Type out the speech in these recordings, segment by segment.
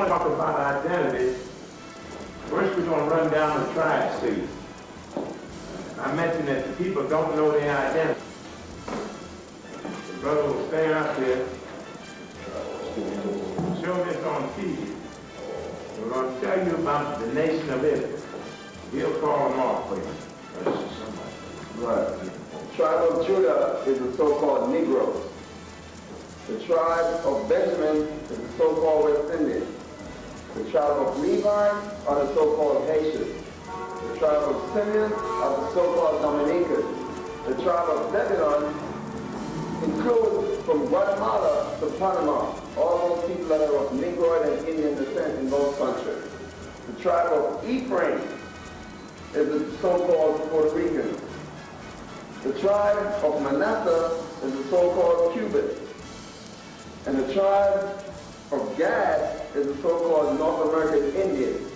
want to talk about identity, first we're going to run down the tribe seed. I mentioned that the people don't know their identity. The brother will stand up here, show this on TV. We're going to tell you about the nation of Israel. He'll call them off for you. Right. The tribe of Judah is the so-called Negroes. The tribe of Benjamin is the so-called West Indians. The tribe of Levi are the so-called Haitians. The tribe of Simeon are the so-called Dominicans. The tribe of Zebulon includes from Guatemala to Panama all those people that are of Negroid and Indian descent in those countries. The tribe of Ephraim is the so-called Puerto Ricans. The tribe of Manasseh is the so-called Cubans. And the tribe of Gad is the so-called North American Indians.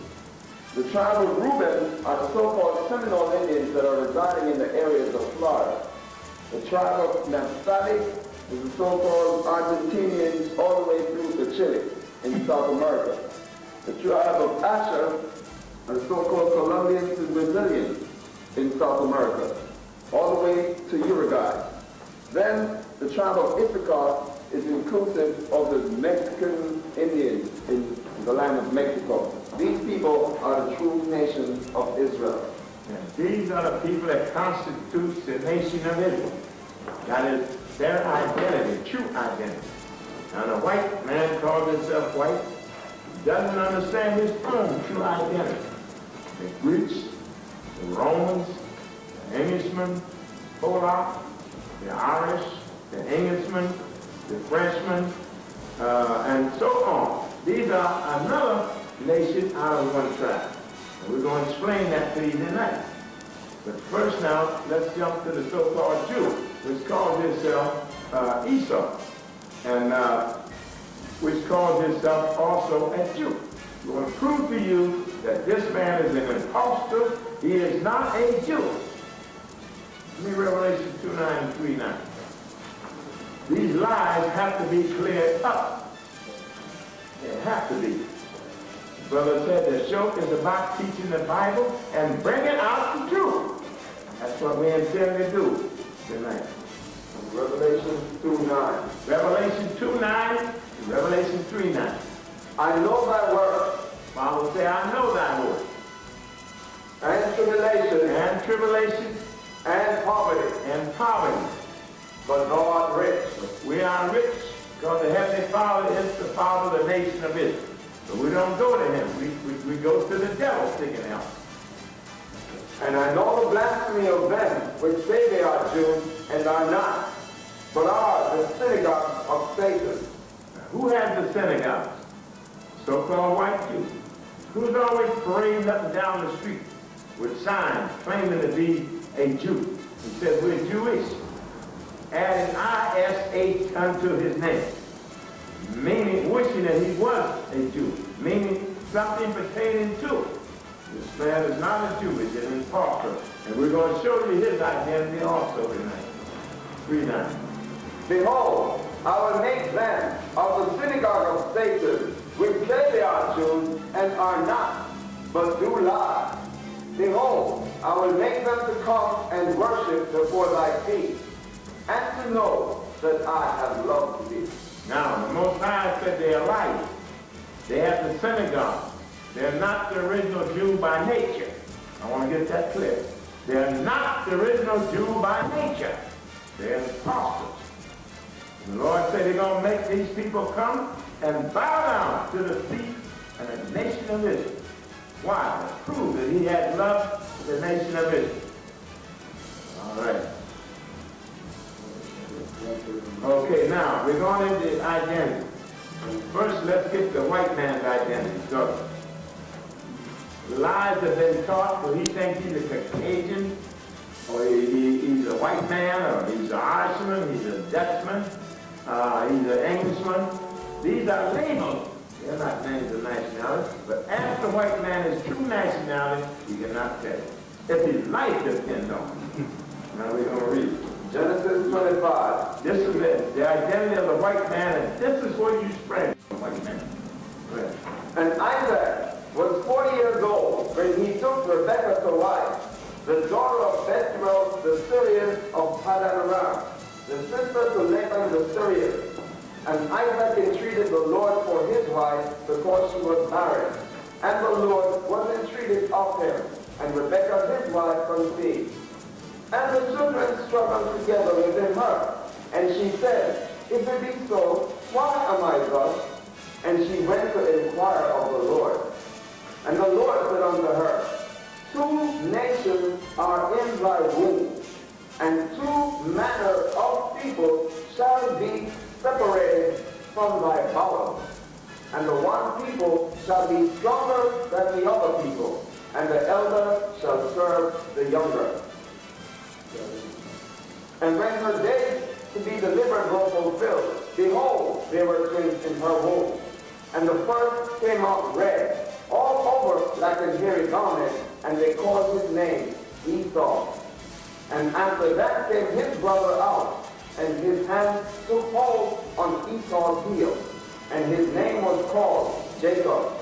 The tribe of Reuben are the so-called Simenole Indians that are residing in the areas of Florida. The tribe of Napthali is the so-called Argentinians all the way through to Chile in South America. The tribe of ASSHUR are the so-called Colombians and Brazilians in South America, all the way to Uruguay. Then the tribe of Issachar is inclusive of the Mexican Indians in the land of Mexico. These people are the true nation of Israel. And these are the people that constitute the nation of Israel. That is their identity, true identity. Now the white man calls himself white, doesn't understand his own true identity. The Greeks, the Romans, the Englishmen, Polak, the Irish, the Englishmen, the Frenchmen, and so on. These are another nation out of one tribe. And we're going to explain that to you tonight. But first now, let's jump to the so-called Jew, which calls himself Esau, and which calls himself also a Jew. We're going to prove to you that this man is an impostor. He is not a Jew. Give me Revelation 2:9 and 3:9. These lies have to be cleared up. They have to be. The brother said the show is about teaching the Bible and bringing out the truth. That's what we intend to do tonight. Revelation 2:9. Revelation 2:9, Revelation 3:9. I know thy work. Bible say, I know thy work. And tribulation. And tribulation. And poverty. And poverty. But thou art rich. We are rich because the Heavenly Father is the Father of the nation of Israel. So we don't go to him. We go to the devil seeking help. And I know the blasphemy of them which say they are Jews and are not, but are the synagogue of Satan. Now, who has the synagogues? So-called white Jews. Who's always parading up and down the street with signs claiming to be a Jew? He says we're Jewish. Adding ISH unto his name, meaning wishing that he was a Jew, meaning something pertaining to it. This man is not a Jew, he's an impostor. And we're going to show you his identity also tonight. 3:9. Behold, I will make them of the synagogue of Satan, which say they are Jews and are not, but do lie. Behold, I will make them to come and worship before thy feet, and to know that I have loved thee. Now, the Most High said they are liars. They have the synagogue. They're not the original Jew by nature. I want to get that clear. They're not the original Jew by nature. They're imposters. The Lord said he's going to make these people come and bow down to the feet of the nation of Israel. Why? To prove that he had loved the nation of Israel. All right. Okay, now, we're going into identity. First, let's get the white man's identity started. Lies have been taught, so he thinks he's a Caucasian, or he's a white man, or he's an Irishman, he's a Dutchman, he's an Englishman. These are labels. They're not names of nationality, but ask the white man his true nationality, he cannot tell you. If his life depends on it. Now we're going to read it. Genesis 25. This is it, the identity of the white man, and this is where you spread the white man. Right. And Isaac was 40 years old when he took Rebekah to wife, the daughter of Bethuel the Syrian of Padan Aram, the sister to Laban the Syrian. And Isaac entreated the Lord for his wife because she was barren. And the Lord was entreated of him, and Rebekah his wife conceived. And the children struggled together within her. And she said, if it be so, why am I thus? And she went to inquire of the Lord. And the Lord said unto her, 2 nations are in thy womb, and 2 manner of people shall be separated from thy bowels. And the one people shall be stronger than the other people, and the elder shall serve the younger. And when her days to be delivered were fulfilled, behold, there were twins in her womb. And the first came out red, all over like a hairy garment, and they called his name Esau. And after that came his brother out, and his hand took hold on Esau's heel, and his name was called Jacob.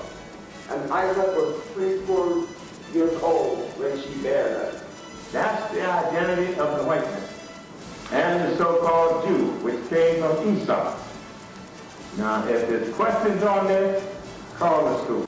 And Isaac was 80 years old when she bare them. That's the identity of the white man and the so-called Jew, which came from Esau. Now, if there's questions on this, call us to.